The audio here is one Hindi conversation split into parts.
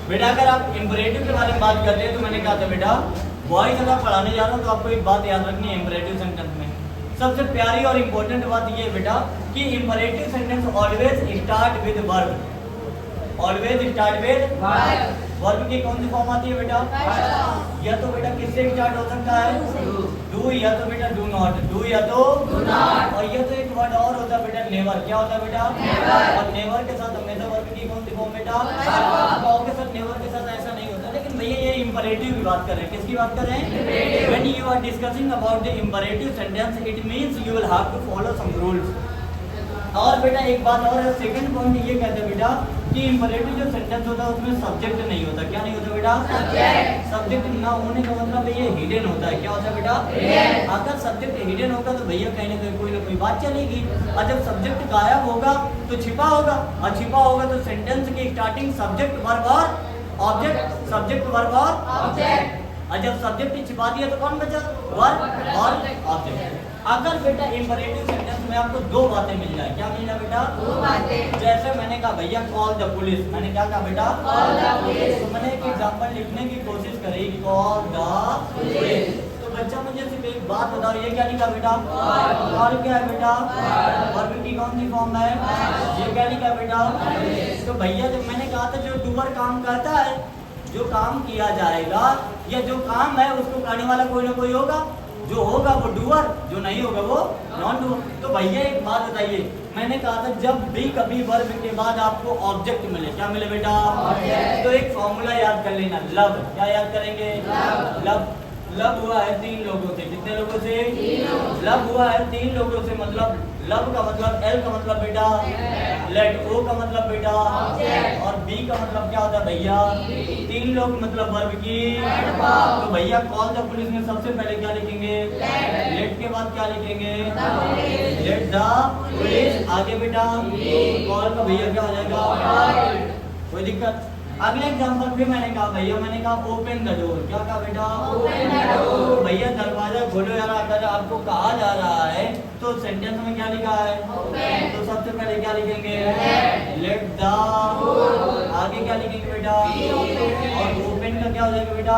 बेटा अगर आप इंपरेटिव के बारे में बात कर रहे हैं तो मैंने कहा था बेटा वॉइस अगर पढ़ाने जा रहा हूँ तो आपको एक बात याद रखनी है इंपरेटिव सेंटेंस में सबसे प्यारी और इंपॉर्टेंट बात ये है बेटा कि imperative sentence always start with verb. Always start with verb की कौन सी फॉर्म आती है बेटा? या तो बेटा किससे स्टार्ट हो सकता है? डू, या तो बेटा डू नॉट, डू या तो और या तो एक वर्ड और होता है बेटा नेवर। क्या होता है बेटा? और नेवर के साथ हमेशा वर्ब की कौन सी फॉर्म बेटा? वर्ब के साथ नेवर के साथ ऐसा नहीं होता। लेकिन भैया ये इंपरेटिव की बात कर रहे हैं। किसकी बात कर रहे हैं? When you are discussing about the imperative sentence it means you will have to follow some rules. और बेटा एक बात और है, सेकंड पॉइंट ये कहते हैं बेटा कि इंपरेटिव जो सेंटेंस होता है उसमें सब्जेक्ट नहीं होता। क्या नहीं होता बेटा? सब्जेक्ट ना होने का मतलब ये हिडन होता है। क्या होता है बेटा? अगर सब्जेक्ट हिडन होगा तो भैया कहीं ना कोई बात चलेगी, और जब सब्जेक्ट गायब होगा तो छिपा होगा, और छिपा होगा तो सेंटेंस की स्टार्टिंग सब्जेक्ट वर्ब और ऑब्जेक्ट, सब्जेक्ट वर्ब और ऑब्जेक्ट, और जब सब्जेक्ट छिपा दिया तो कौन बचा? वर्ब और ऑब्जेक्ट। अगर बेटा इंपरेटिव सेंटेंस में आपको दो बातें मिल जाए, क्या मिल जाए बेटा? दो बातें। जैसे मैंने कहा भैया कॉल द पुलिस, मैंने क्या कहा बेटा? Call the police. तो मैंने एक एग्जांपल लिखने की कोशिश करी, कॉल द पुलिस। तो बच्चा मुझे सिर्फ एक बात बताओ, ये क्या लिखा बेटा? कॉल क्या है बेटा? वर्ब की कौन सी फॉर्म है? ये क्या लिखा बेटा? तो भैया जब मैंने कहा था जो डूअर काम करता है, जो काम किया जाएगा या जो काम है उसको करने वाला कोई ना कोई होगा, जो होगा वो डूअर, जो नहीं होगा वो नॉन डूअर। तो भैया एक बात बताइए, मैंने कहा था जब भी कभी वर्ब के बाद आपको ऑब्जेक्ट मिले, क्या मिले बेटा? तो एक फॉर्मूला याद कर लेना, लव। क्या याद करेंगे? लव। लव हुआ है 3 लोगों से। कितने लोगों से? लव हुआ है 3 लोगों से, मतलब लव का मतलब एल का मतलब बेटा लेट, ओ का मतलब बेटा और बी का मतलब क्या होता है भैया? 3 लोग मतलब वर्ब की। तो भैया कॉल द पुलिस में सबसे पहले क्या लिखेंगे? लेट के बाद क्या लिखेंगे? Let the police. आगे बेटा कॉल का भैया क्या हो जाएगा? कोई दिक्कत? अगले एग्जांपल फिर मैंने कहा भैया, मैंने कहा ओपन द डोर। क्या कहा बेटा? Open the door. भैया दरवाजा खोलो यार, अगर आपको कहा जा रहा है तो सेंटेंस में क्या लिखा है? ओपन। तो सबसे पहले क्या लिखेंगे? Let the. आगे क्या लिखेंगे बेटा? और ओपन का क्या हो जाएगा बेटा?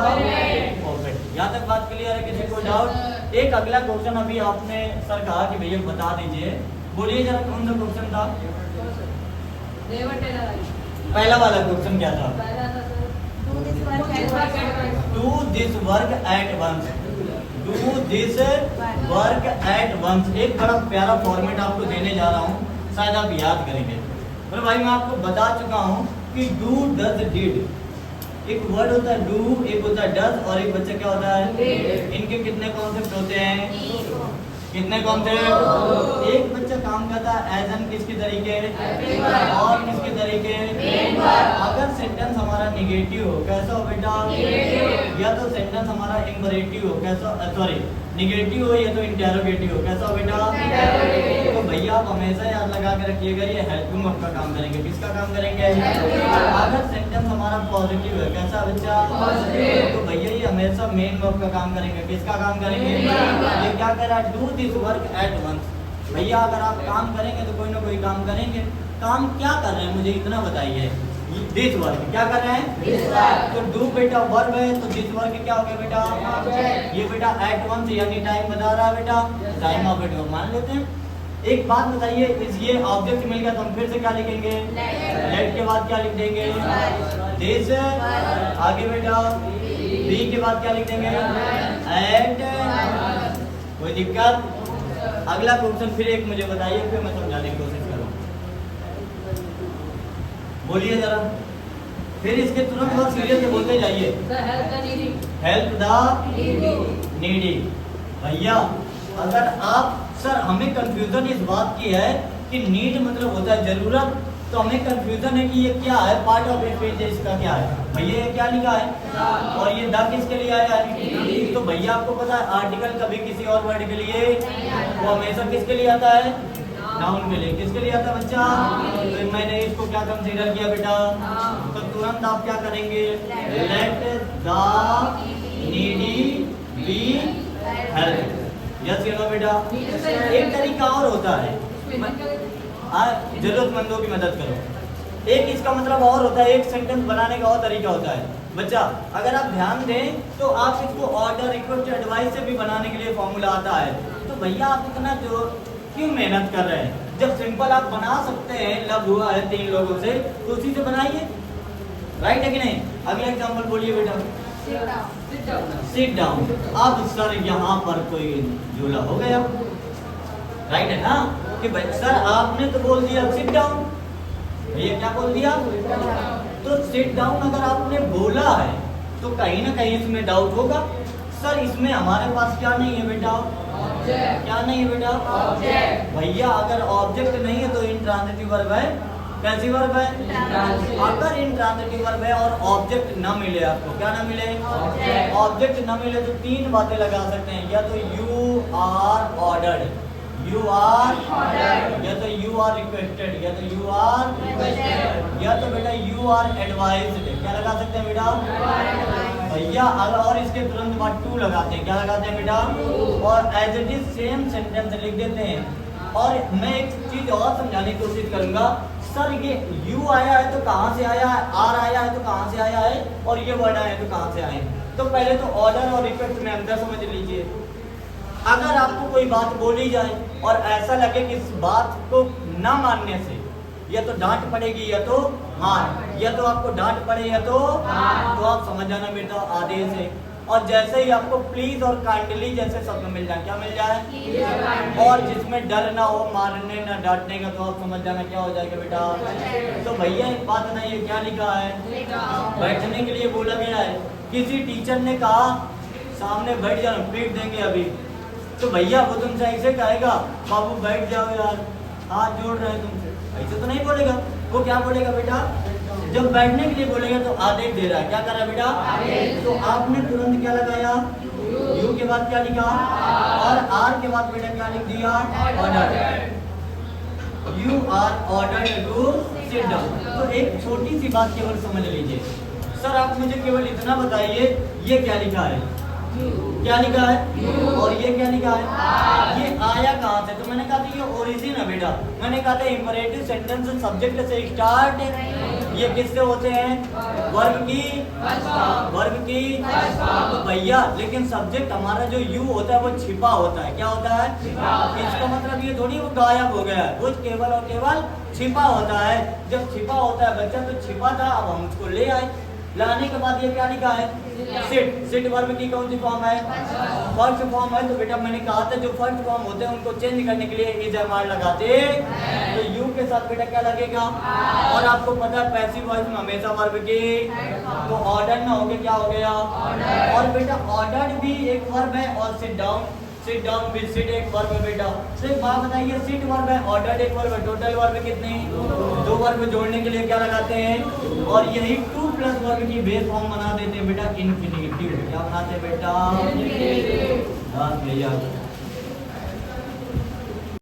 ओपन। यहाँ तक बात क्लियर है? किसी को डाउट? एक अगला क्वेश्चन अभी आपने सर कहा कि भैया बता दीजिए, बोलिए जरा कौन सा क्वेश्चन था? पहला वाला क्वेश्चन क्या था? Do this work at once. Do this work at once. एक बड़ा प्यारा फॉर्मेट आपको देने जा रहा हूँ, शायद आप याद करेंगे। पर भाई मैं आपको बता चुका हूँ कि डू डज डिड एक वर्ड होता है डू, एक होता है डज और एक बच्चा क्या होता है? इनके कितने कॉन्सेप्ट होते हैं? कितने कॉन्सेप्ट? एक बच्चा काम करता है एज एन किसके तरीके और किसके तरीके? अगर सेंटेंस हमारा निगेटिव हो कैसा हो बेटा? या तो सेंटेंस हमारा इंपरेटिव हो कैसा? सॉरी निगेटिव हो या तो इंटेरोगेटिव हो कैसा हो बेटा? तो भैया आप हमेशा याद लगा के रखिएगा ये हेल्पिंग वर्ब का काम करेंगे। किसका काम करेंगे? अगर सेंटेंस हमारा पॉजिटिव है कैसा बच्चा? तो भैया ये हमेशा मेन वर्ब का काम करेंगे। किसका काम करेंगे? ये क्या कह रहा है? Do this work at once. भैया अगर आप काम करेंगे तो कोई ना कोई काम करेंगे। काम क्या कर रहे हैं मुझे इतना बताइए? दिस वर्क क्या कर रहे हैं? तो डू बेटा वर्ब है, तो दिस वर्क क्या हो गया बेटा? ये बेटा एट वंस यानी टाइम बता रहा है बेटा, टाइम ऑफ इट मान लेते हैं। एक बात बताइए, इस ये ऑब्जेक्ट मिल गया तो हम फिर से क्या लिखेंगे? लेट के बाद क्या लिख देंगे? दिस। आगे बेटा बी के बाद क्या लिख देंगे? एट। कोई दिक्कत? अगला क्वेश्चन फिर एक मुझे बताइए, फिर मैं समझाने की कोशिश करूँ। बोलिए जरा, फिर इसके तुरंत बाद सीरियस से बोलते जाइए। Help the needy. भैया अगर आप सर हमें कंफ्यूजन इस बात की है कि नीड मतलब होता है जरूरत, तो हमें कंफ्यूजन है कि ये क्या है, पार्ट ऑफ स्पीच इसका क्या है। भैया ये क्या लिखा है और ये द किसके लिए आया है? तो भैया आपको पता है आर्टिकल कभी किसी और वर्ड के लिए वो हमेशा किसके लिए आता है? नाउन के लिए। किसके लिए आता है बच्चा? तो मैंने इसको क्या कंसीडर किया बेटा? तो तुरंत आप क्या करेंगे? Let the needy B help. Yes या नो बेटा? एक तरीका और होता है, जरूरतमंदों की मदद करो। एक इसका मतलब और होता है, एक सेंटेंस बनाने का और तरीका होता है। बच्चा अगर आप ध्यान दें तो आप इसको ऑर्डर, रिक्वेस्ट, एडवाइस से भी बनाने के लिए फॉर्मूला आता है। तो भैया आप इतना जो क्यों मेहनत कर रहे हैं, जब सिंपल आप बना सकते हैं, लव हुआ है 3 लोगों से तो उसी से बनाइए, राइट है कि नहीं। अगला एग्जाम्पल बोलिए बेटा। Sit down. अब सर यहाँ पर कोई झूला हो गया, राइट है ना, कि भाई सर आपने तो बोल दिया सिट डाउन, भैया क्या बोल दिया, तो सिट डाउन अगर आपने बोला है तो कहीं ना कहीं इसमें डाउट होगा। सर इसमें हमारे पास क्या नहीं है बेटा, क्या नहीं है बेटा, भैया अगर ऑब्जेक्ट नहीं है तो इंट्रांजिटिव वर्ब है। कैसी वर्ब है, अगर इंट्रांजिटिव वर्ब है और ऑब्जेक्ट ना मिले, आपको क्या ना मिले, ऑब्जेक्ट ना मिले, तो 3 बातें लगा सकते हैं, या तो you are ordered, you are, या तो यू आर रिक्वेस्टेड, या तो यू आर, या तो बेटा यू आर एडवाइज्ड। क्या लगा सकते हैं बेटा भैया, और इसके तुरंत बाद टू लगाते हैं, क्या लगाते हैं बेटा, और as it is same sentence लिख देते हैं। और मैं एक चीज और समझाने की कोशिश करूंगा, सर ये यू आया है तो कहाँ से आया है, आर आया है तो कहाँ से आया है, और ये वर्ड आया है तो कहाँ से आए। तो पहले तो ऑर्डर और रिक्वेस्ट में अंदर समझ लीजिए। अगर आपको कोई बात बोली जाए और ऐसा लगे कि इस बात को ना मानने से या तो डांट पड़ेगी या तो मार, या तो आपको डांट पड़े या तो आप समझ जाना बेटा आदेश है। और जैसे ही आपको प्लीज और काइंडली जैसे शब्द मिल जाए, क्या मिल जाए, और जिसमें डर ना हो मारने ना डांटने का, तो आप समझ जाना क्या हो जाएगा बेटा। तो भैया एक बात ना, ये क्या लिखा है, बैठने के लिए बोला गया है। किसी टीचर ने कहा सामने बैठ जाओ, पीट देंगे अभी, तो भैया वो तुमसे ऐसे कहेगा बाबू बैठ जाओ यार, हाथ जोड़ रहे हैं तुमसे, ऐसे तो नहीं बोलेगा। वो क्या बोलेगा बेटा, जब बैठने के लिए बोलेगा तो आदेश दे रहा है, क्या कर रहा है बेटा, तो आपने तुरंत क्या लगाया, यू के बाद क्या लिखा, और आर के बाद बेटा क्या लिख दिया, order, you are ordered to sit down. तो एक छोटी सी बात केवल समझ लीजिए, सर आप मुझे केवल इतना बताइए ये क्या लिखा है, क्या लिखा है, और ये क्या लिखा है, ये आया कहाँ से। तो मैंने कहा था ये ओरिजिन है बेटा, मैंने कहा था इंपरेटिव सेंटेंस सब्जेक्ट से स्टार्ट, ये किससे होते हैं, वर्ब की, वर्ब की। तो भैया लेकिन सब्जेक्ट हमारा जो यू होता है वो छिपा होता है, क्या होता है, इसका मतलब ये थोड़ी वो गायब हो गया है, वो केवल और केवल छिपा होता है। जब छिपा होता है बच्चा तो छिपा था, अब हम उसको ले आए, लाने के बाद ये क्या लिखा है, सिट। सिट वर्ब की कौन सी फॉर्म है, फर्स्ट फॉर्म है। तो बेटा मैंने कहा था जो फर्स्ट फॉर्म होते हैं उनको चेंज करने के लिए इज एम आर लगाते, तो यू के साथ बेटा क्या लगेगा, और आपको पता है पैसिव वॉइस में हमेशा वर्ब की, तो ऑर्डर ना होके क्या हो गया, और बेटा ऑर्डर भी एक वर्ब है, और सिट डाउन, सिट डाउन भी सिट एक वर्ब है बेटा। तो एक बात बताइए, सिट वर्ब है, ऑर्डर एक वर्ब है, टोटल वर्ब कितने, 2 वर्ब जोड़ने के लिए क्या लगाते हैं, और यही 2 प्लस वर्ब की बेस फॉर्म बना देते हैं बेटा इन्फिनिटिव। क्या बनाते हैं बेटा, भैया